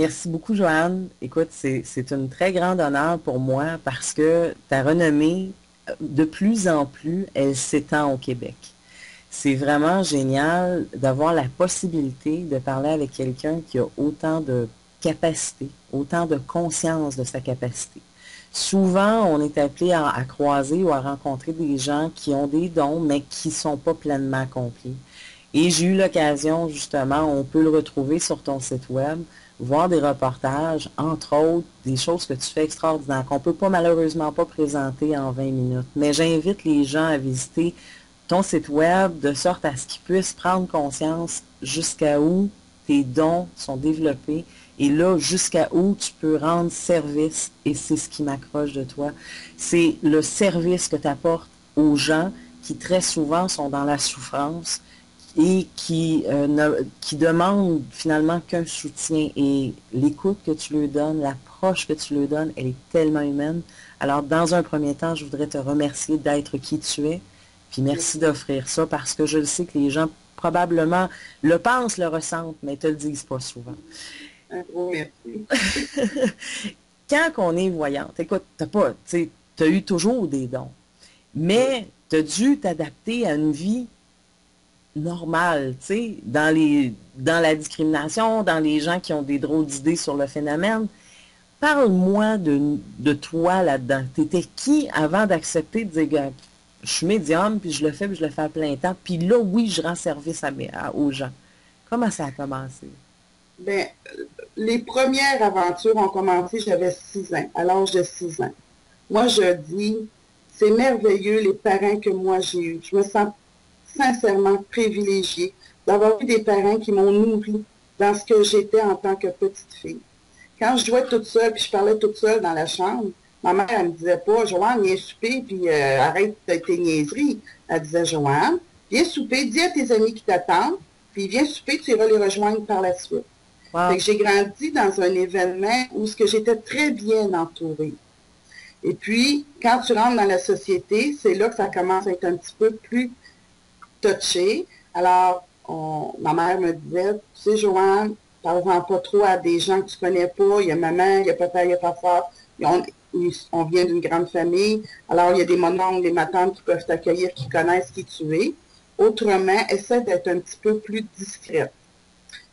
Merci beaucoup, Joanne. Écoute, c'est une très grande honneur pour moi parce que ta renommée, de plus en plus, elle s'étend au Québec. C'est vraiment génial d'avoir la possibilité de parler avec quelqu'un qui a autant de capacité, autant de conscience de sa capacité. Souvent, on est appelé à croiser ou à rencontrer des gens qui ont des dons, mais qui ne sont pas pleinement accomplis. Et j'ai eu l'occasion, justement, on peut le retrouver sur ton site web, voir des reportages, entre autres, des choses que tu fais extraordinaires, qu'on ne peut pas malheureusement pas présenter en 20 minutes. Mais j'invite les gens à visiter ton site web de sorte à ce qu'ils puissent prendre conscience jusqu'à où tes dons sont développés et là, jusqu'à où tu peux rendre service, et c'est ce qui m'accroche de toi, c'est le service que tu apportes aux gens qui très souvent sont dans la souffrance et qui demandent finalement qu'un soutien. Et l'écoute que tu leur donnes, l'approche que tu leur donnes, elle est tellement humaine. Alors, dans un premier temps, je voudrais te remercier d'être qui tu es, puis merci d'offrir ça parce que je le sais que les gens probablement le pensent, le ressentent, mais ne te le disent pas souvent. Un gros merci. Quand on est voyante, écoute, t'as eu toujours des dons, Oui. mais tu as dû t'adapter à une vie normale, tu sais, dans la discrimination, dans les gens qui ont des drôles d'idées sur le phénomène. Parle-moi de toi là-dedans. T'étais qui avant d'accepter de dire, je suis médium, puis je le fais à plein temps, puis là, oui, je rends service aux gens. Comment ça a commencé? Ben, les premières aventures ont commencé, j'avais 6 ans, à l'âge de 6 ans. Moi, je dis, c'est merveilleux les parents que moi j'ai eus. Je me sens sincèrement privilégiée d'avoir eu des parents qui m'ont nourri dans ce que j'étais en tant que petite fille. Quand je jouais toute seule, puis je parlais toute seule dans la chambre, ma mère, elle me disait pas, Joanne, viens souper, puis arrête tes niaiseries. Elle disait, Joanne, viens souper, dis à tes amis qui t'attendent, puis viens souper, tu iras les rejoindre par la suite. Fait Wow. que j'ai grandi dans un événement où ce que j'étais très bien entourée. Et puis, quand tu rentres dans la société, c'est là que ça commence à être un petit peu plus touché. Alors, ma mère me disait, tu sais, Joanne, parle-en pas trop à des gens que tu connais pas. Il y a maman, il y a papa, il y a papa. On vient d'une grande famille. Alors, il y a des mononcles, des matantes qui peuvent t'accueillir, qui connaissent qui tu es. Autrement, essaie d'être un petit peu plus discrète.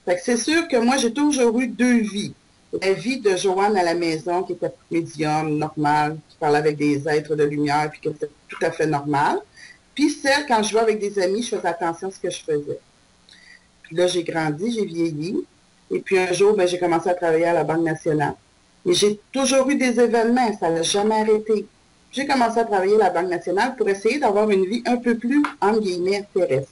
Fait que c'est sûr que moi, j'ai toujours eu deux vies. La vie de Joanne à la maison, qui était médium, normale, qui parlait avec des êtres de lumière, puis qui était tout à fait normale. Puis celle, quand je jouais avec des amis, je faisais attention à ce que je faisais. Puis là, j'ai grandi, j'ai vieilli. Et puis un jour, ben, j'ai commencé à travailler à la Banque nationale. Mais j'ai toujours eu des événements, ça n'a jamais arrêté. J'ai commencé à travailler à la Banque nationale pour essayer d'avoir une vie un peu plus, entre guillemets, terrestre.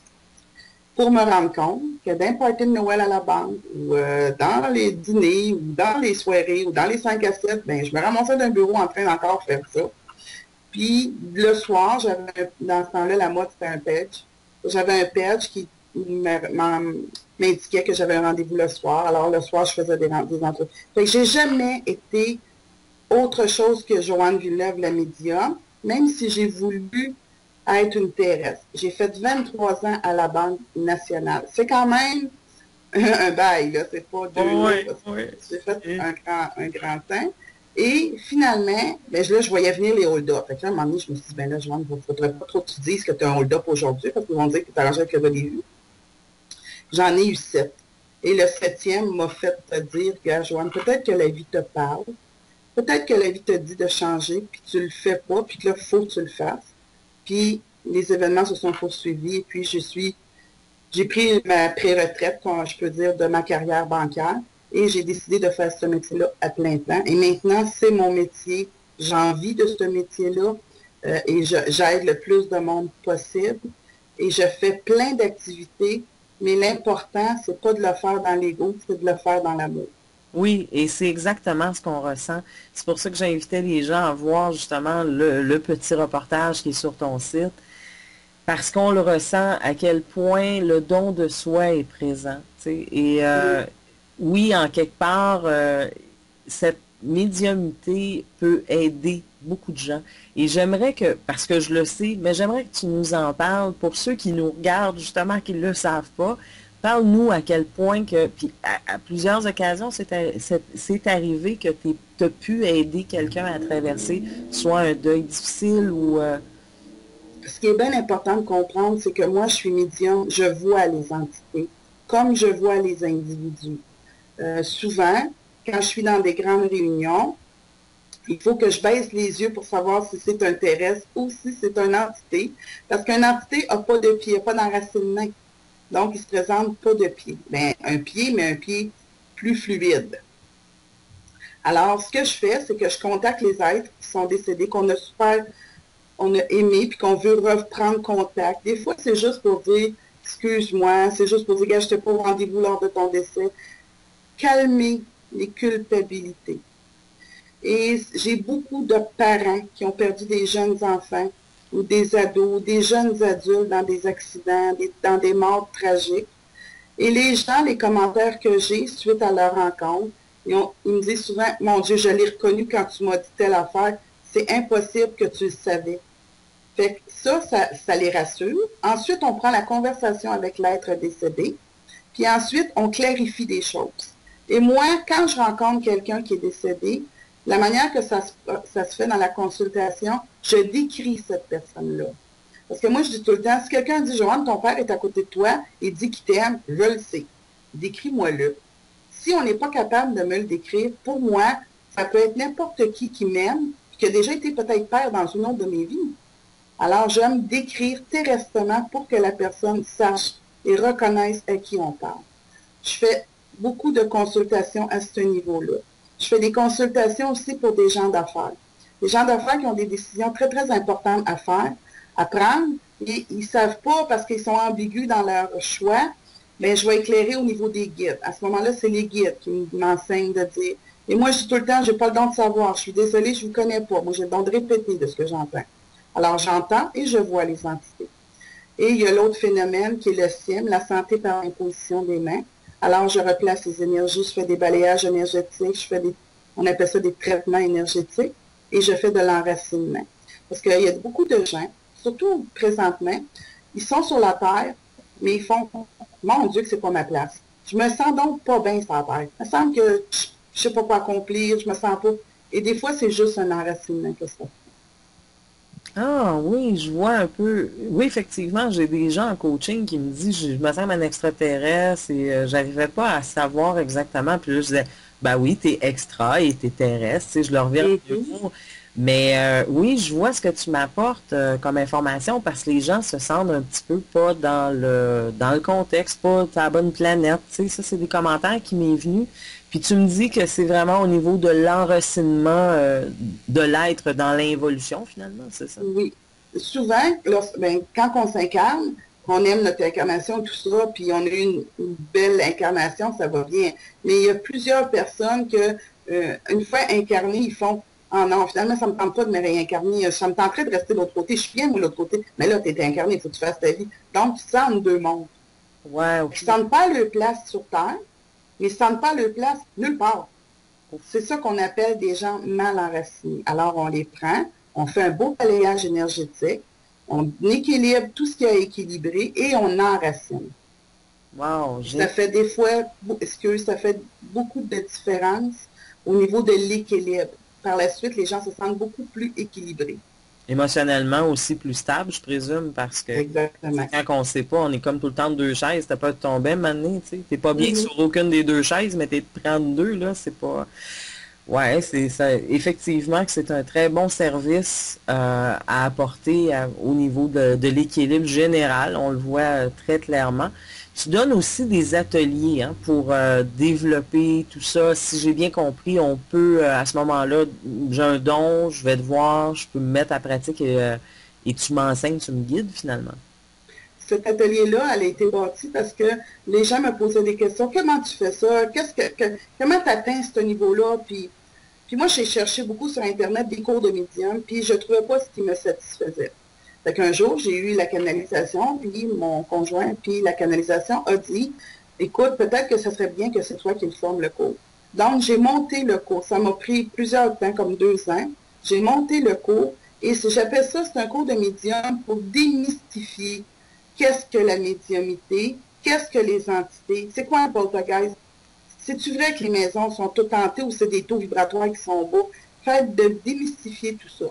Pour me rendre compte que d'un party de Noël à la banque, ou dans les dîners, ou dans les soirées, ou dans les 5 à 7, ben, je me ramassais d'un bureau en train d'encore faire ça. Puis le soir, dans ce temps-là, la mode, c'était un page. J'avais un page qui m'indiquait que j'avais un rendez-vous le soir. Alors le soir, je faisais des entrevues. Fait que j'ai jamais été autre chose que Joanne Villeneuve, la médium, même si j'ai voulu être une terrestre. J'ai fait 23 ans à la Banque nationale. C'est quand même un bail, là. C'est pas 2 ans. Oui, oui. J'ai fait un grand temps. Et finalement, ben, là, je voyais venir les hold-up. Fait que là, à un moment donné, je me suis dit, ben là, Joanne, il ne faudrait pas trop que tu dises que tu as un hold-up aujourd'hui, parce qu'ils vont dire que tu as arrangé avec le vol. J'en ai eu 7. Et le 7e m'a fait te dire, regarde, Joanne, peut-être que la vie te parle, peut-être que la vie te dit de changer, puis tu le fais pas, puis que là, il faut que tu le fasses. Puis les événements se sont poursuivis, et puis j'ai pris ma pré-retraite, comme je peux dire, de ma carrière bancaire, et j'ai décidé de faire ce métier-là à plein temps. Et maintenant, c'est mon métier. J'ai envie de ce métier-là, et j'aide le plus de monde possible. Et je fais plein d'activités, mais l'important, c'est pas de le faire dans l'ego, c'est de le faire dans l'amour. Oui, et c'est exactement ce qu'on ressent. C'est pour ça que j'invitais les gens à voir justement le petit reportage qui est sur ton site, parce qu'on le ressent à quel point le don de soi est présent. Tu sais. Et Oui. oui, en quelque part, cette médiumnité peut aider beaucoup de gens. Et j'aimerais que, parce que je le sais, mais j'aimerais que tu nous en parles pour ceux qui nous regardent justement, qui ne le savent pas. Parle-nous à quel point que, puis à plusieurs occasions, c'est arrivé que tu as pu aider quelqu'un à traverser soit un deuil difficile ou... Ce qui est bien important de comprendre, c'est que moi, je suis médium, je vois les entités, comme je vois les individus. Souvent, quand je suis dans des grandes réunions, il faut que je baisse les yeux pour savoir si c'est un terrestre ou si c'est une entité, parce qu'une entité n'a pas de pied, n'a pas d'enracinement. Donc, il ne se présente pas de pied. Ben, un pied, mais un pied plus fluide. Alors, ce que je fais, c'est que je contacte les êtres qui sont décédés, on a aimé, puis qu'on veut reprendre contact. Des fois, c'est juste pour dire, excuse-moi, c'est juste pour dire, gars, je n'étais pas au rendez-vous lors de ton décès. Calmer les culpabilités. Et j'ai beaucoup de parents qui ont perdu des jeunes enfants ou des ados, des jeunes adultes dans des accidents, dans des morts tragiques. Et les gens, les commentaires que j'ai suite à leur rencontre, ils me disent souvent, mon Dieu, je l'ai reconnu quand tu m'as dit telle affaire, c'est impossible que tu le savais. Fait que ça les rassure. Ensuite, on prend la conversation avec l'être décédé, puis ensuite, on clarifie des choses. Et moi, quand je rencontre quelqu'un qui est décédé, la manière que ça se fait dans la consultation, je décris cette personne-là. Parce que moi, je dis tout le temps, si quelqu'un dit, Joanne, ton père est à côté de toi et dit qu'il t'aime, je le sais. Décris-moi-le. Si on n'est pas capable de me le décrire, pour moi, ça peut être n'importe qui m'aime, qui a déjà été peut-être père dans une autre de mes vies. Alors, j'aime décrire terrestrement pour que la personne sache et reconnaisse à qui on parle. Je fais beaucoup de consultations à ce niveau-là. Je fais des consultations aussi pour des gens d'affaires. Des gens d'affaires qui ont des décisions très, très importantes à faire, à prendre, et ils ne savent pas parce qu'ils sont ambigus dans leur choix, mais je vais éclairer au niveau des guides. À ce moment-là, c'est les guides qui m'enseignent de dire. Et moi, je dis tout le temps, je n'ai pas le don de savoir. Je suis désolée, je ne vous connais pas. Moi, j'ai le don de répéter de ce que j'entends. Alors, j'entends et je vois les entités. Et il y a l'autre phénomène qui est le SIM, la santé par imposition des mains. Alors, je replace les énergies, je fais des balayages énergétiques, on appelle ça des traitements énergétiques, et je fais de l'enracinement. Parce qu'il y a beaucoup de gens, surtout présentement, ils sont sur la Terre, mais ils font, mon Dieu que c'est pas ma place. Je me sens donc pas bien sur la Terre. Il me semble que je sais pas quoi accomplir, je me sens pas. Et des fois, c'est juste un enracinement que ça fait. Ah oui, je vois un peu. Oui, effectivement, j'ai des gens en coaching qui me disent je me sens un extraterrestre et j'arrivais pas à savoir exactement. Puis là, je disais, ben oui, t'es extra et t'es terrestre, tu sais, je leur reviens mieux. Mais oui, je vois ce que tu m'apportes comme information parce que les gens se sentent un petit peu pas dans le contexte, pas ta bonne planète. Tu sais, ça, c'est des commentaires qui m'est venu. Puis tu me dis que c'est vraiment au niveau de l'enracinement de l'être dans l'involution, finalement, c'est ça? Oui. Souvent, quand on s'incarne, on aime notre incarnation, tout ça, puis on a eu une belle incarnation, ça va bien. Mais il y a plusieurs personnes que, une fois incarnées, ils font ah non, finalement, ça ne me tente pas de me réincarner. Ça me tenterait de rester de l'autre côté. Je suis bien, moi, de l'autre côté. Mais là, tu es incarné, il faut que tu fasses ta vie. Donc, tu te sens en deux mondes. Ouais, okay. Ils ne sentent pas leur place sur Terre, mais ils ne sentent pas leur place nulle part. C'est ça qu'on appelle des gens mal enracinés. Alors, on les prend, on fait un beau balayage énergétique, on équilibre tout ce qui a équilibré et on enracine. Wow, ça fait des fois, ça fait beaucoup de différence au niveau de l'équilibre. Par la suite, les gens se sentent beaucoup plus équilibrés. Émotionnellement aussi plus stable, je présume, parce que exactement. Quand on ne sait pas, on est comme tout le temps de deux chaises, t'as pas de tomber maintenant, tu sais. T'es pas bien sur aucune des deux chaises, mais t'es de prendre deux, là, c'est pas... Ouais, c'est ça. Effectivement que c'est un très bon service à apporter au niveau de l'équilibre général, on le voit très clairement. Tu donnes aussi des ateliers hein, pour développer tout ça. Si j'ai bien compris, on peut, à ce moment-là, j'ai un don, je vais te voir, je peux me mettre à pratique et tu m'enseignes, tu me guides finalement. Cet atelier-là, elle a été bâti parce que les gens me posaient des questions. Comment tu fais ça? Comment tu atteins ce niveau-là? Puis moi, j'ai cherché beaucoup sur Internet des cours de médium, puis je ne trouvais pas ce qui me satisfaisait. Fait qu'un jour, j'ai eu la canalisation, puis mon conjoint, puis la canalisation a dit, écoute, peut-être que ce serait bien que c'est toi qui me formes le cours. Donc, j'ai monté le cours. Ça m'a pris plusieurs temps, comme 2 ans. J'ai monté le cours, et j'appelle ça, c'est un cours de médium pour démystifier qu'est-ce que la médiumité, Qu'est-ce que les entités? C'est quoi un poltergeist? C'est-tu vrai que les maisons sont toutes hantées ou c'est des taux vibratoires qui sont bas? Faites de démystifier tout ça.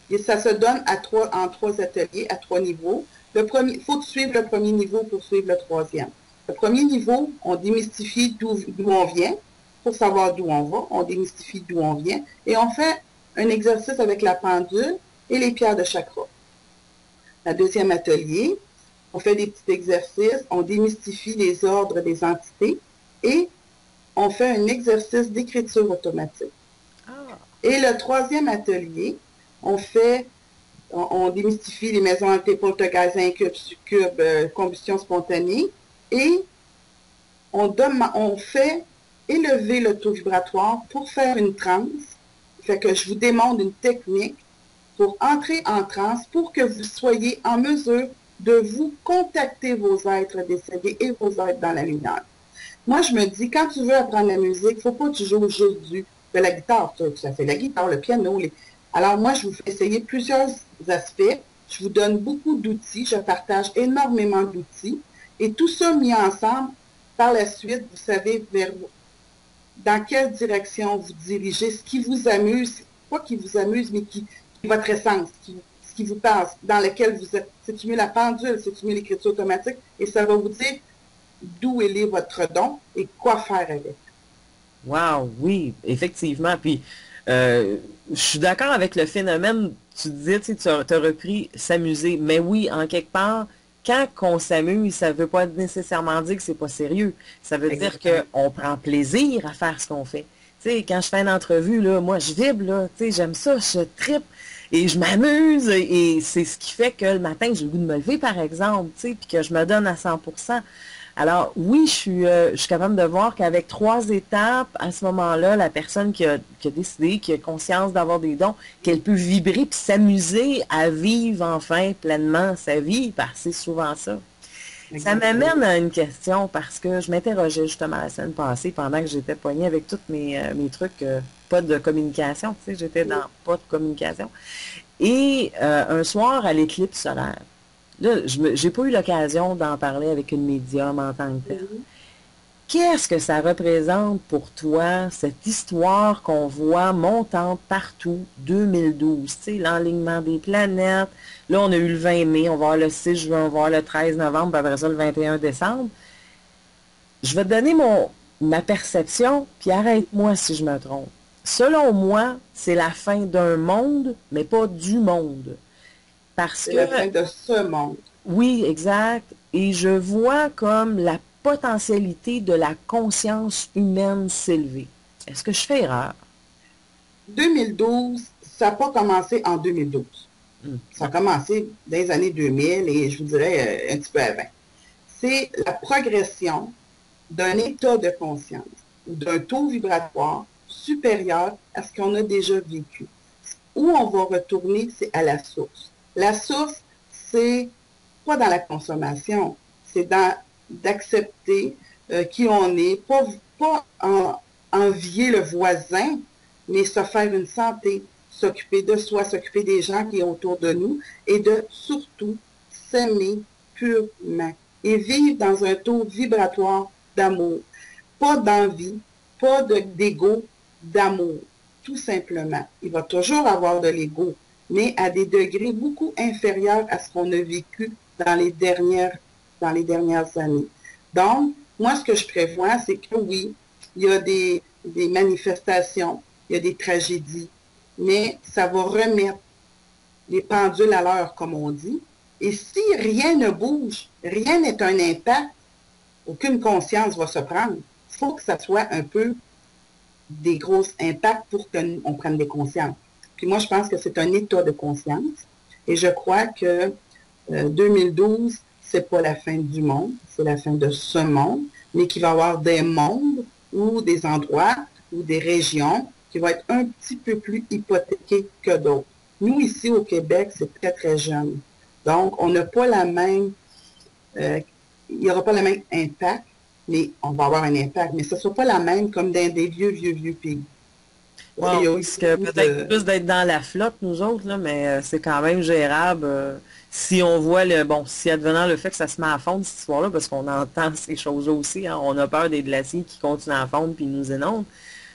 Et ça se donne en 3 ateliers, à 3 niveaux. Il faut suivre le premier niveau pour suivre le troisième. Le premier niveau, on démystifie d'où on vient, pour savoir d'où on va. On démystifie d'où on vient. Et on fait un exercice avec la pendule et les pierres de chakra. Le deuxième atelier, on fait des petits exercices, on démystifie les ordres des entités et on fait un exercice d'écriture automatique. Et le troisième atelier, on démystifie les maisons hantées, poltergeist, incubes, succubes, combustion spontanée et on fait élever le taux vibratoire pour faire une transe. Fait que je vous démontre une technique pour entrer en transe pour que vous soyez en mesure de vous contacter vos êtres décédés et vos êtres dans la lumière. Moi, je me dis, quand tu veux apprendre la musique, il ne faut pas que tu joues juste de la guitare. Ça fait la guitare, le piano. Alors, moi, je vous fais essayer plusieurs aspects. Je vous donne beaucoup d'outils. Je partage énormément d'outils. Et tout ça mis ensemble, par la suite, vous savez dans quelle direction vous dirigez, ce qui vous amuse, pas qui vous amuse, mais qui est votre essence, ce qui vous passe, dans lequel vous êtes. C'est-tu mieux la pendule, c'est-tu mieux l'écriture automatique, et ça va vous dire d'où est votre don et quoi faire avec. Wow, oui, effectivement. Puis, je suis d'accord avec le phénomène. Tu disais, tu as repris s'amuser. Mais oui, en quelque part, quand on s'amuse, ça ne veut pas nécessairement dire que c'est pas sérieux. Ça veut dire qu'on prend plaisir à faire ce qu'on fait. Tu sais, quand je fais une entrevue, là, moi, je vibre, là, tu sais, j'aime ça, je trippe et je m'amuse. Et c'est ce qui fait que le matin, j'ai le goût de me lever, par exemple, tu sais, puis que je me donne à 100%. Alors, oui, je suis capable de voir qu'avec 3 étapes, à ce moment-là, la personne qui a décidé, qui a conscience d'avoir des dons, qu'elle peut vibrer puis s'amuser à vivre enfin pleinement sa vie, parce que c'est souvent ça. Exactement. Ça m'amène à une question, parce que je m'interrogeais justement la semaine passée, pendant que j'étais poignée avec tous mes trucs, pas de communication, tu sais, j'étais dans pas de communication. Et un soir, à l'éclipse solaire, là, j'ai pas eu l'occasion d'en parler avec une médium en tant que telle. Qu'est-ce que ça représente pour toi, cette histoire qu'on voit montante partout, 2012, tu sais, l'enlignement des planètes. Là, on a eu le 20 mai, on va voir le 6 juin, on va voir le 13 novembre, puis après ça, le 21 décembre. Je vais te donner ma perception, puis arrête-moi si je me trompe. Selon moi, c'est la fin d'un monde, mais pas du monde. C'est la fin de ce monde. Oui, exact. Et je vois comme la potentialité de la conscience humaine s'élever. Est-ce que je fais erreur? 2012, ça n'a pas commencé en 2012. Ça a commencé dans les années 2000 et je vous dirais un petit peu avant. C'est la progression d'un état de conscience ou d'un taux vibratoire supérieur à ce qu'on a déjà vécu. Où on va retourner, c'est à la source. La source, c'est pas dans la consommation, c'est d'accepter qui on est, pas envier le voisin, mais se faire une santé, s'occuper de soi, s'occuper des gens qui sont autour de nous et de surtout s'aimer purement et vivre dans un taux vibratoire d'amour. Pas d'envie, pas d'ego, d'amour, tout simplement. Il va toujours avoir de l'ego, mais à des degrés beaucoup inférieurs à ce qu'on a vécu dans les dernières années. Donc, moi, ce que je prévois, c'est que oui, il y a des manifestations, il y a des tragédies, mais ça va remettre les pendules à l'heure, comme on dit. Et si rien ne bouge, rien n'est un impact, aucune conscience va se prendre. Il faut que ça soit un peu des gros impacts pour qu'on prenne des consciences. Puis moi, je pense que c'est un état de conscience. Et je crois que 2012, c'est pas la fin du monde, c'est la fin de ce monde, mais qu'il va y avoir des mondes ou des endroits ou des régions qui vont être un petit peu plus hypothéquées que d'autres. Nous, ici au Québec, c'est très, très jeune. Donc, on n'a pas la même... il n'y aura pas le même impact, mais on va avoir un impact, mais ce ne sera pas la même comme dans des vieux pays. Wow, Il y a parce aussi que beaucoup peut-être de... plus d'être dans la flotte, nous autres, là, mais c'est quand même gérable. Si on voit si advenant le fait que ça se met à fondre, cette histoire-là, parce qu'on entend ces choses-là aussi, hein, on a peur des glaciers qui continuent à fondre puis nous inondent.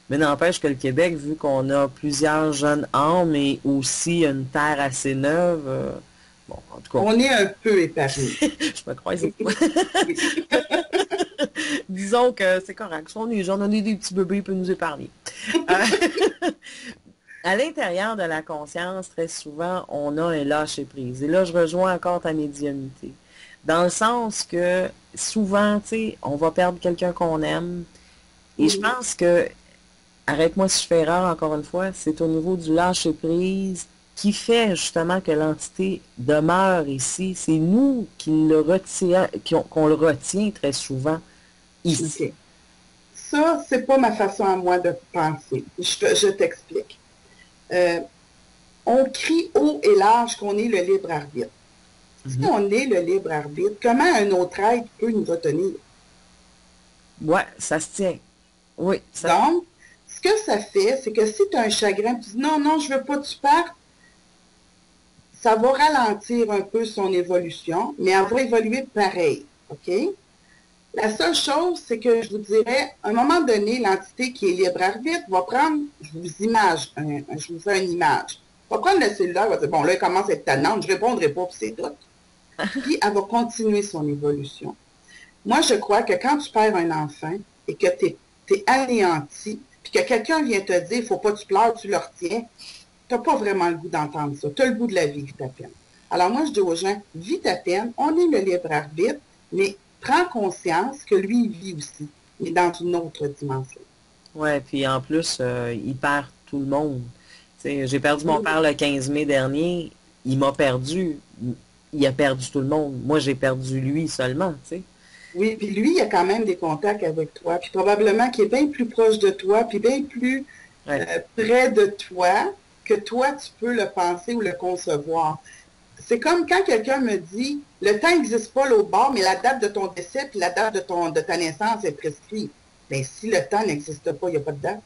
Mais n'empêche que le Québec, vu qu'on a plusieurs jeunes âmes et aussi une terre assez neuve, bon, en tout cas, On est un peu épargné. je me croise et toi. Oui. Disons que c'est correct. Si on est jeune, on est des petits bébés, il peut nous épargner. Euh, À l'intérieur de la conscience, très souvent, on a un lâcher-prise. Et là, je rejoins encore ta médiumnité. Dans le sens que souvent, tu sais, on va perdre quelqu'un qu'on aime. Et je Mhm. pense que, arrête-moi si je fais erreur encore une fois, c'est au niveau du lâcher-prise qui fait justement que l'entité demeure ici. C'est nous qui le retient, qu'on le retient très souvent ici. OK. Ça, c'est pas ma façon à moi de penser. Je t'explique. Euh, on crie haut et large qu'on est le libre arbitre. Si Mhm. on est le libre arbitre, comment un autre être peut nous retenir? Ouais, ça se tient. Oui, ça. Donc, ce que ça fait, c'est que si tu as un chagrin, tu dis non, non, je veux pas que tu partes, ça va ralentir un peu son évolution, mais elle va évoluer pareil. OK? La seule chose, c'est que je vous dirais, à un moment donné, l'entité qui est libre arbitre va prendre, je vous fais une image. Va prendre le cellulaire, va dire, bon, là, il commence à être tannante, je ne répondrai pas, puis c'est tout. Puis, elle va continuer son évolution. Moi, je crois que quand tu perds un enfant et que tu es anéanti, puis que quelqu'un vient te dire, il ne faut pas que tu pleures, tu le retiens, tu n'as pas vraiment le goût d'entendre ça. Tu as le goût de la vie, vis ta peine. Alors moi, je dis aux gens, vis ta peine, on est le libre arbitre, mais prends conscience que lui, il vit aussi, mais dans une autre dimension. Ouais, puis en plus, il perd tout le monde. Tu sais, j'ai perdu mon Oui, père le 15 mai dernier. Il m'a perdu. Il a perdu tout le monde. Moi, j'ai perdu lui seulement, tu sais. oui, puis lui, il a quand même des contacts avec toi, puis probablement qu'il est bien plus proche de toi, puis bien plus Ouais, près de toi que toi, tu peux le penser ou le concevoir. C'est comme quand quelqu'un me dit, le temps n'existe pas l'autre bord, mais la date de ton décès puis la date de ta naissance est prescrite. Mais si le temps n'existe pas, il n'y a pas de date.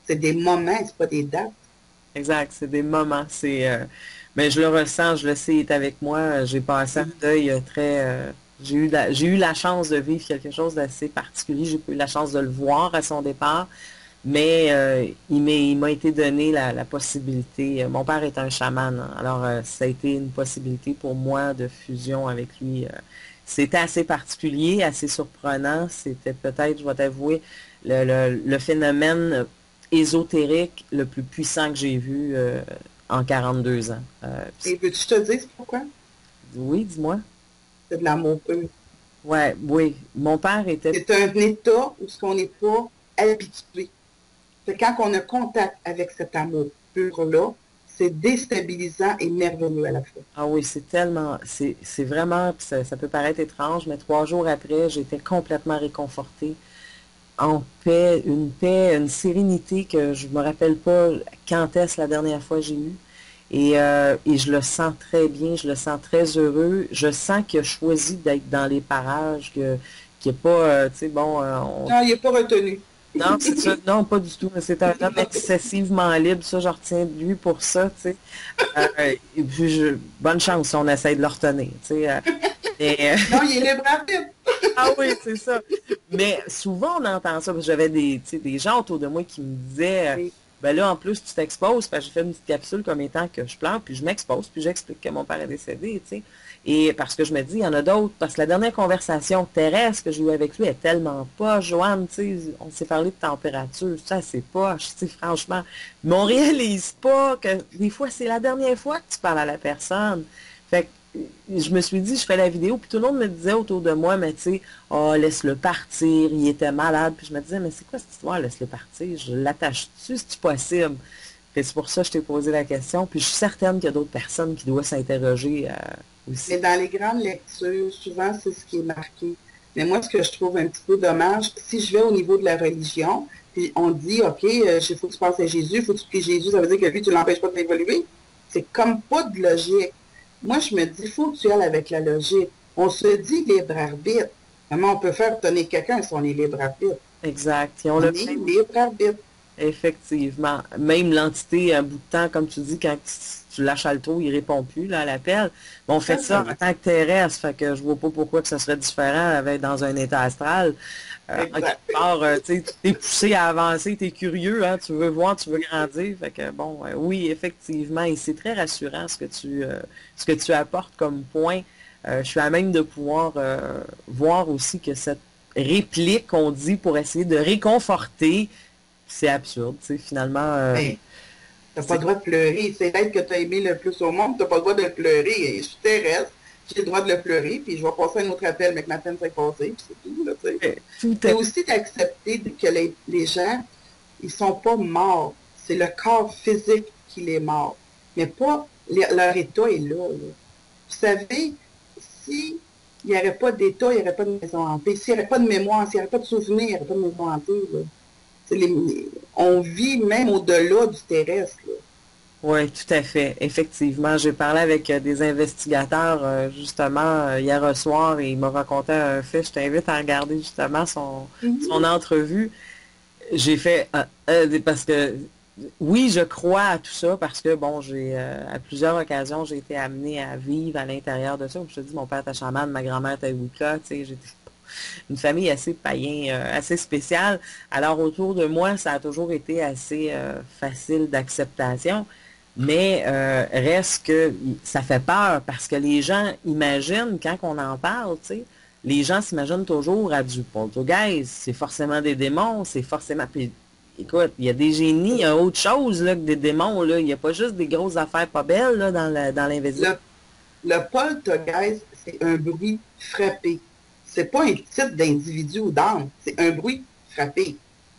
C'est des moments, c'est pas des dates. exact. C'est des moments. Mais je le ressens, je le sais, il est avec moi. J'ai passé un deuil très. J'ai eu la chance de vivre quelque chose d'assez particulier. J'ai eu la chance de le voir à son départ. Mais il m'a été donné la possibilité. Mon père est un chaman, hein, alors ça a été une possibilité pour moi de fusion avec lui. C'était assez particulier, assez surprenant. C'était peut-être, je vais t'avouer, le phénomène ésotérique le plus puissant que j'ai vu en 42 ans. Et veux-tu te dire pourquoi? Oui, dis-moi. C'est de l'amour pur. Ouais, oui. Mon père était. C'est un état où ce qu'on n'est pas habitué. C'est quand on a contact avec cet amour pur-là, c'est déstabilisant et merveilleux à la fois. Ah oui, c'est tellement, c'est vraiment, ça peut paraître étrange, mais 3 jours après, j'étais complètement réconfortée, en paix, une sérénité que je me rappelle pas quand est-ce la dernière fois que j'ai eu. Et je le sens très bien, je le sens très heureux. Je sens qu'il a choisi d'être dans les parages, qu'il n'est pas, tu sais, bon, Non, il n'est pas retenu. non, c'est ça, non, pas du tout, mais c'est un homme excessivement libre, ça, je retiens de lui pour ça, tu sais. Et puis, bonne chance si on essaie de le retenir, tu sais. Mais, Non, il est libre arbitre. ah oui, c'est ça. Mais souvent, on entend ça, parce que j'avais tu sais, des gens autour de moi qui me disaient, Oui. ben là, en plus, tu t'exposes, parce que j'ai fait une petite capsule comme étant que je pleure, puis je m'expose, puis j'explique que mon père est décédé, tu sais. Et parce que je me dis, il y en a d'autres, parce que la dernière conversation terrestre que j'ai eue avec lui est tellement pas, Joanne, tu sais, on s'est parlé de température, ça, c'est pas, tu sais, franchement. Mais on réalise pas que des fois, c'est la dernière fois que tu parles à la personne. Fait que je me suis dit, je ferais la vidéo, puis tout le monde me disait autour de moi, mais tu sais, oh, laisse-le partir, il était malade. Puis je me disais, mais c'est quoi cette histoire, laisse-le partir? Je l'attache-tu, c'est-tu possible? Puis c'est pour ça que je t'ai posé la question. Puis je suis certaine qu'il y a d'autres personnes qui doivent s'interroger aussi. Mais dans les grandes lectures, souvent, c'est ce qui est marqué. Mais moi, ce que je trouve un petit peu dommage, si je vais au niveau de la religion, puis on dit, OK, il faut que tu penses à Jésus, il faut que tu pries Jésus, ça veut dire que lui, tu ne l'empêches pas d'évoluer. C'est comme pas de logique. Moi, je me dis, il faut que tu ailles avec la logique. On se dit libre arbitre. Comment on peut faire tenir quelqu'un si on est libre arbitre? Exact. Et on On l'a est même libre arbitre. Effectivement. Même l'entité, un bout de temps, comme tu dis, quand tu lâches alto, il répond plus là, à l'appel. Bon, on fait ça en tant que terrestre, fait que je vois pas pourquoi que ça serait différent avec dans un état astral. En Exact. quelque part, tu sais, t'es poussé à avancer, t'es curieux, hein, tu veux voir, tu veux grandir. Fait que bon, oui, effectivement, et c'est très rassurant ce que tu apportes comme point. Je suis à même de pouvoir voir aussi que cette réplique qu'on dit pour essayer de réconforter, c'est absurde, tu sais, finalement, Ben, t'as pas c'est... le droit de pleurer. C'est l'être que tu as aimé le plus au monde, t'as pas le droit de le pleurer. Et je suis terrestre, j'ai le droit de le pleurer, puis je vais passer un autre appel, mais que ma peine s'est passée, puis c'est tout, là, tu sais. Tout C'est à aussi d'accepter que les gens, ils sont pas morts. C'est le corps physique qui les mord. Mais pas, leur état est là, là. Vous savez, si il n'y aurait pas d'état, il n'y aurait pas de maison hantée. S'il n'y aurait pas de mémoire, s'il n'y aurait pas de souvenir, il n'y aurait pas de maison hantée, là. On vit même au-delà du terrestre, là. Oui, tout à fait. Effectivement, j'ai parlé avec des investigateurs justement hier soir et il m'a raconté un fait. Je t'invite à regarder justement son Mhm. entrevue. J'ai fait parce que oui, je crois à tout ça parce que bon, j'ai à plusieurs occasions j'ai été amenée à vivre à l'intérieur de ça. Comme je te dis, mon père était chaman, ma grand-mère était Wicca, tu sais, j'étais une famille assez païen, assez spéciale. Alors autour de moi, ça a toujours été assez facile d'acceptation. Mais reste que ça fait peur parce que les gens imaginent, quand on en parle, tu sais, les gens s'imaginent toujours à du poltergeist. C'est forcément des démons, c'est forcément... Puis, écoute, il y a des génies, il y a autre chose là, que des démons. Là. Il n'y a pas juste des grosses affaires pas belles là, dans l'invisible. Le, le poltergeist, c'est un bruit frappé. C'est pas un type d'individu ou d'âme, c'est un bruit frappé.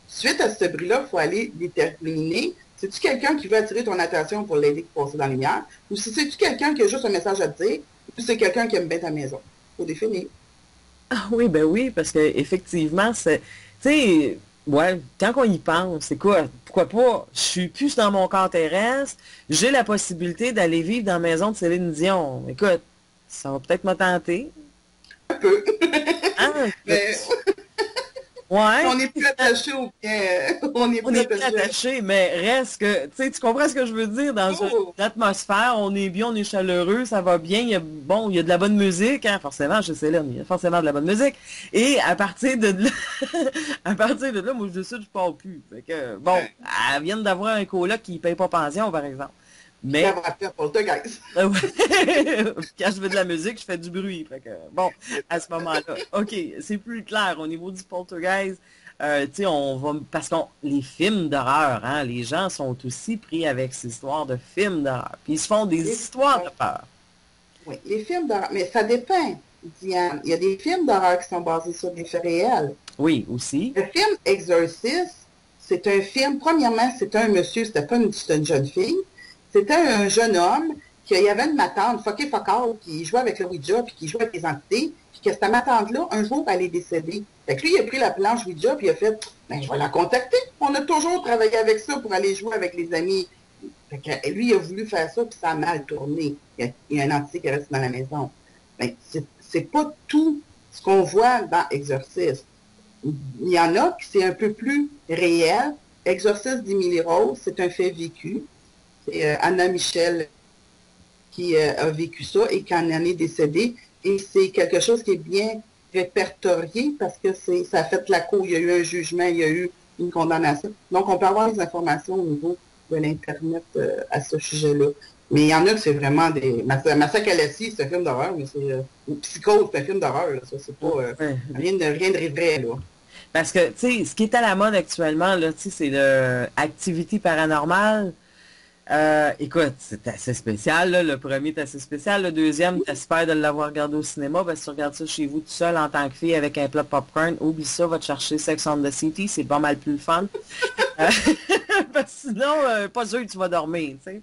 Suite à ce bruit-là, il faut aller déterminer, c'est-tu quelqu'un qui veut attirer ton attention pour l'aider à passer dans la lumière, ou si c'est-tu quelqu'un qui a juste un message à te dire, ou c'est quelqu'un qui aime bien ta maison. Il faut définir. Ah oui, ben oui, parce que effectivement, c'est, tu sais, ouais, quand on y pense, c'est quoi, pourquoi pas, je suis plus dans mon corps terrestre, j'ai la possibilité d'aller vivre dans la maison de Céline Dion. Écoute, ça va peut-être me tenter. Un peu. Hein? Mais Ouais, on est plus attaché au bien. On est on plus est plus attaché à... attaché, mais reste que, tu sais, tu comprends ce que je veux dire? Dans une Oh! atmosphère, on est bien, on est chaleureux, ça va bien, il y a, bon, il y a de la bonne musique, hein, forcément, chez Céline, il y a forcément de la bonne musique. Et à partir de là, à partir de là, moi, je décide, je pars plus. Fait que, bon, Ouais. elle vient d'avoir un coloc qui paye pas pension, par exemple. Ça Mais, va faire poltergeist. ouais, quand je fais de la musique, je fais du bruit. Fait que, bon, à ce moment-là, OK, c'est plus clair au niveau du poltergeist. Tu sais, on va, parce que les films d'horreur, hein, les gens sont aussi pris avec ces histoires de films d'horreur. Puis ils se font des Les, histoires de ouais, peur. ouais, les films d'horreur, mais ça dépend, Diane. Il y a des films d'horreur qui sont basés sur des faits réels. Oui, aussi. Le film Exorcist, c'est un film, premièrement, c'est un monsieur, c'était une jeune fille, c'était un jeune homme qui il y avait une matante, fucké fuckall, qui jouait avec le Ouija, puis qui jouait avec les entités, puis que cette matante-là, un jour, elle est décédée. Fait que lui, il a pris la planche Ouija, puis il a fait, ben, je vais la contacter. On a toujours travaillé avec ça pour aller jouer avec les amis. Fait que lui, il a voulu faire ça, puis ça a mal tourné. Il y a un entité qui reste dans la maison. Ben, c'est pas tout ce qu'on voit dans Exorcist. Il y en a qui c'est un peu plus réel. Exorciste d'Emily Rose, c'est un fait vécu. C'est Anna Michel qui a vécu ça et qui en est décédée. Et c'est quelque chose qui est bien répertorié parce que ça a fait la cour. Il y a eu un jugement, il y a eu une condamnation. Donc, on peut avoir des informations au niveau de l'Internet à ce sujet-là. Mais il y en a que c'est vraiment des... Massacre à Lassie, c'est un film d'horreur, mais c'est... ou Psychose, c'est un film d'horreur, là. Ça, c'est pas... Ouais. rien de vrai, là. Parce que, tu sais, ce qui est à la mode actuellement, là, tu sais, c'est l'activité paranormale. Écoute, c'est assez spécial, là. Le premier est assez spécial. Le deuxième, t'espères de l'avoir regardé au cinéma. Ben, si tu regardes ça chez vous tout seul en tant que fille avec un plat de popcorn, oublie ça, va te chercher Sex on the City, c'est pas mal plus le fun. Euh, parce que sinon, pas sûr que tu vas dormir, tu sais.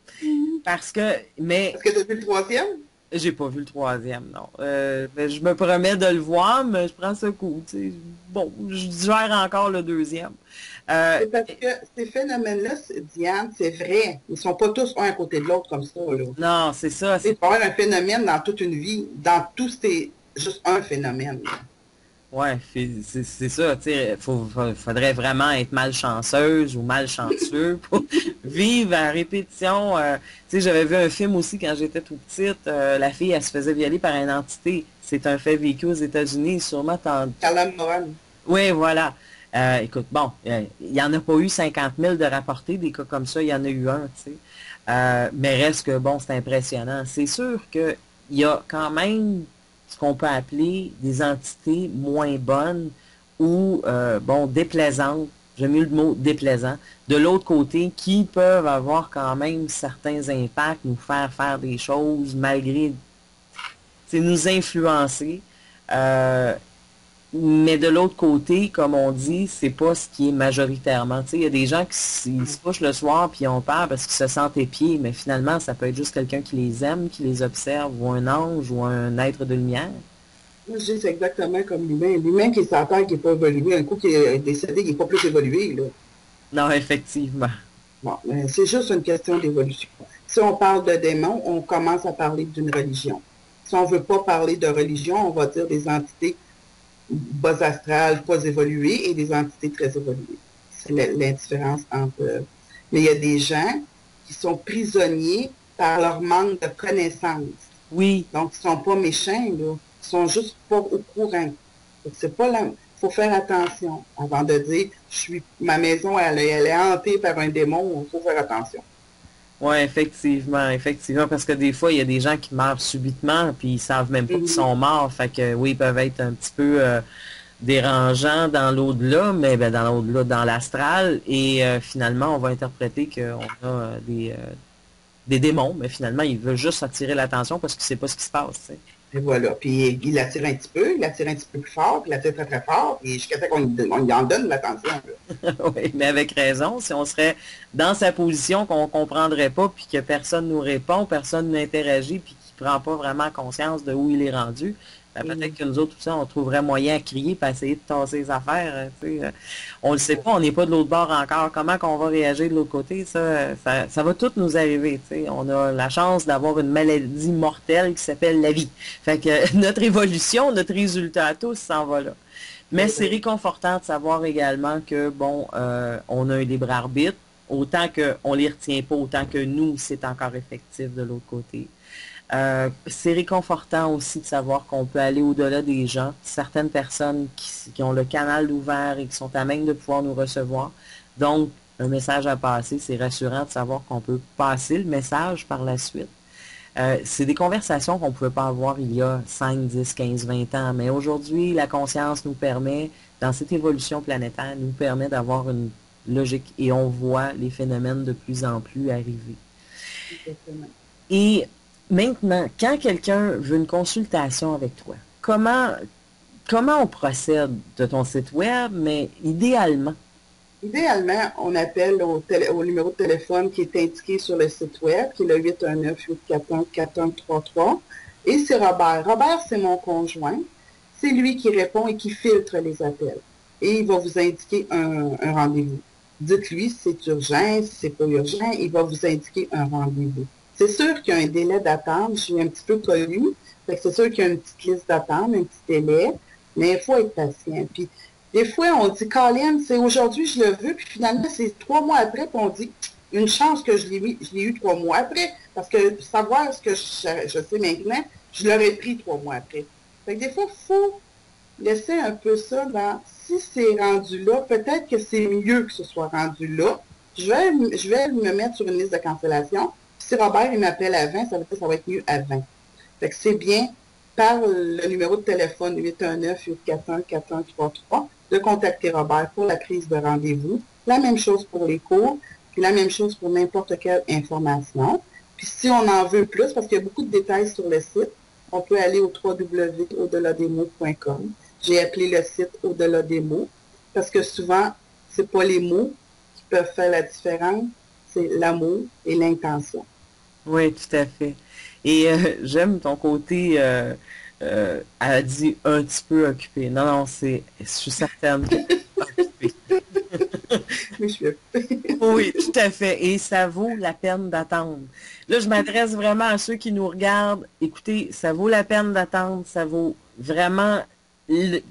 Parce que, mais Est-ce que tu as vu le troisième? j'ai pas vu le troisième, non. Ben, je me promets de le voir, mais je prends ce coup, tu sais. Bon, je digère encore le deuxième. Euh, C'est parce que ces phénomènes-là, Diane, c'est vrai. Ils sont pas tous un à côté de l'autre comme ça, là. non, c'est ça. Il peut y avoir un phénomène dans toute une vie. Dans tout, c'est juste un phénomène, là. Ouais, c'est ça, tu sais, faudrait vraiment être malchanceuse ou malchanceux pour vivre à répétition. Tu sais, j'avais vu un film aussi quand j'étais tout petite, la fille, elle se faisait violer par une entité. C'est un fait vécu aux États-Unis, sûrement Carla Moran. Oui, voilà. Écoute, bon, il n'y en a pas eu 50 000 de rapportés, des cas comme ça, il y en a eu un, tu sais. Mais reste que, bon, c'est impressionnant. C'est sûr qu'il y a quand même ce qu'on peut appeler des entités moins bonnes ou, bon, déplaisantes, j'aime mieux le mot déplaisant, de l'autre côté, qui peuvent avoir quand même certains impacts, nous faire faire des choses malgré, tu sais, nous influencer. Euh, mais de l'autre côté, comme on dit, c'est pas ce qui est majoritairement. Tu sais, il y a des gens qui se couchent le soir puis ils ont peur parce qu'ils se sentent épiés, mais finalement, ça peut être juste quelqu'un qui les aime, qui les observe, ou un ange, ou un être de lumière. Moi, je dis c'est exactement comme l'humain. L'humain qui s'attend, qui n'est pas évolué, un coup qui est décédé, qui n'est pas plus évolué, là. Non, effectivement. Bon, c'est juste une question d'évolution. Si on parle de démons, on commence à parler d'une religion. Si on ne veut pas parler de religion, on va dire des entités bas astrales, pas évoluées, et des entités très évoluées. C'est l'indifférence entre... Mais il y a des gens qui sont prisonniers par leur manque de connaissances. Oui, Donc, ils ne sont pas méchants, là. Ils sont juste pas au courant. C'est pas là. Il faut faire attention avant de dire ma maison, elle est hantée par un démon, il faut faire attention. oui, effectivement, effectivement, parce que des fois, il y a des gens qui meurent subitement, puis ils savent même pas qu'ils sont morts, fait que oui, ils peuvent être un petit peu dérangeants dans l'au-delà, mais ben, dans l'au-delà, dans l'astral, et finalement, on va interpréter qu'on a des démons, mais finalement, ils veulent juste attirer l'attention parce qu'ils ne savent pas ce qui se passe. Tu sais. Et voilà. Puis il attire un petit peu, il attire un petit peu plus fort, puis il attire très très fort, et jusqu'à ce qu'on lui en donne l'attention. Oui, mais avec raison, si on serait dans sa position qu'on ne comprendrait pas, puis que personne nous répond, personne n'interagit, puis qui ne prend pas vraiment conscience de où il est rendu, ben peut-être que nous autres, tout ça, on trouverait moyen à crier pour essayer de tasser les affaires. On le sait pas, on n'est pas de l'autre bord encore. Comment qu'on va réagir de l'autre côté, ça va tout nous arriver. T'sais. On a la chance d'avoir une maladie mortelle qui s'appelle la vie. Fait que notre évolution, notre résultat à tous s'en va là. Mais c'est réconfortant de savoir également que, bon, on a un libre arbitre, autant qu'on ne les retient pas, autant que nous, c'est encore effectif de l'autre côté. C'est réconfortant aussi de savoir qu'on peut aller au-delà des gens. Certaines personnes qui ont le canal ouvert et qui sont à même de pouvoir nous recevoir. Donc, un message à passer, c'est rassurant de savoir qu'on peut passer le message par la suite. C'est des conversations qu'on ne pouvait pas avoir il y a 5, 10, 15, 20 ans. Mais aujourd'hui, la conscience nous permet, dans cette évolution planétaire, nous permet d'avoir une logique et on voit les phénomènes de plus en plus arriver. Exactement. Et maintenant, quand quelqu'un veut une consultation avec toi, comment on procède de ton site web, mais idéalement? Idéalement, on appelle au numéro de téléphone qui est indiqué sur le site web, qui est le 819-841-4133. Et c'est Robert. Robert, c'est mon conjoint. C'est lui qui répond et qui filtre les appels. Et il va vous indiquer un rendez-vous. Dites-lui si c'est urgent, si c'est pas urgent, il va vous indiquer un rendez-vous. C'est sûr qu'il y a un délai d'attente. Je suis un petit peu connue. C'est sûr qu'il y a une petite liste d'attente, un petit délai. Mais il faut être patient. Puis, des fois, on dit, Colin, c'est aujourd'hui, je le veux, puis finalement, c'est 3 mois après, puis on dit, une chance que je l'ai eu 3 mois après, parce que savoir ce que je sais maintenant, je l'aurais pris 3 mois après. Fait que des fois, il faut laisser un peu ça dans, si c'est rendu là, peut-être que c'est mieux que ce soit rendu là. Je vais me mettre sur une liste de cancellation. Si Robert, il m'appelle avant, ça veut dire que ça va être mieux avant. Fait que c'est bien, par le numéro de téléphone 819-841-4133, de contacter Robert pour la prise de rendez-vous. La même chose pour les cours, puis la même chose pour n'importe quelle information. Puis si on en veut plus, parce qu'il y a beaucoup de détails sur le site, on peut aller au www.au-delà-des-mots.com. J'ai appelé le site Au-delà des mots, parce que souvent, c'est pas les mots qui peuvent faire la différence, c'est l'amour et l'intention. Oui, tout à fait. Et j'aime ton côté, elle a dit un petit peu occupé. Non, non, je suis certaine que occupé. Mais je suis Oui, tout à fait. Et ça vaut la peine d'attendre. Là, je m'adresse vraiment à ceux qui nous regardent. Écoutez, ça vaut la peine d'attendre. Ça vaut vraiment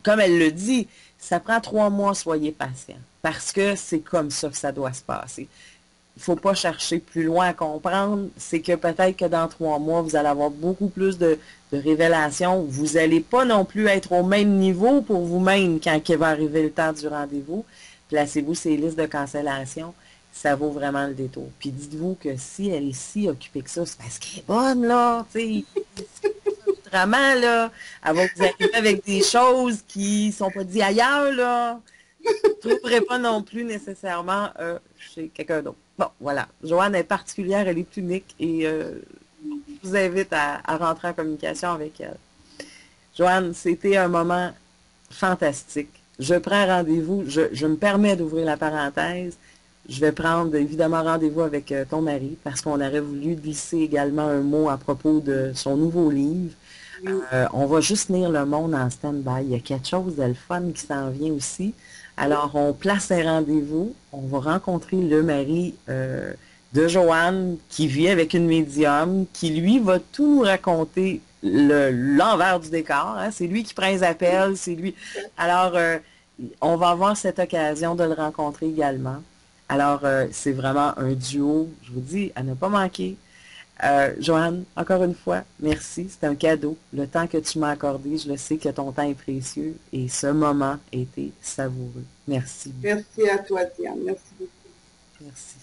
comme elle le dit, ça prend 3 mois, soyez patient. Parce que c'est comme ça que ça doit se passer. Il ne faut pas chercher plus loin à comprendre. C'est que peut-être que dans 3 mois, vous allez avoir beaucoup plus de révélations. Vous n'allez pas non plus être au même niveau pour vous-même quand il va arriver le temps du rendez-vous. Placez-vous ces listes de cancellation. Ça vaut vraiment le détour. Puis dites-vous que si elle est si occupée que ça, c'est parce qu'elle est bonne, là. Tu sais, autrement, là, elle va vous arriver avec des choses qui sont pas dites ailleurs, là. Je ne trouverai pas non plus nécessairement chez quelqu'un d'autre. Bon, voilà. Joanne est particulière, elle est unique et je vous invite à rentrer en communication avec elle. Joanne, c'était un moment fantastique. Je prends rendez-vous, je me permets d'ouvrir la parenthèse. Je vais prendre évidemment rendez-vous avec ton mari parce qu'on aurait voulu glisser également un mot à propos de son nouveau livre. On va juste tenir le monde en stand-by. Il y a quelque chose de le fun qui s'en vient aussi. Alors, on place un rendez-vous. On va rencontrer le mari de Joanne qui vit avec une médium qui, lui, va tout nous raconter l'envers du décor. Hein. C'est lui qui prend les appels. C'est lui. Alors, on va avoir cette occasion de le rencontrer également. Alors, c'est vraiment un duo, je vous dis, à ne pas manquer. Joanne, encore une fois, merci. C'est un cadeau. Le temps que tu m'as accordé, je le sais que ton temps est précieux et ce moment a été savoureux. Merci. Merci à toi, Diane. Merci beaucoup. Merci.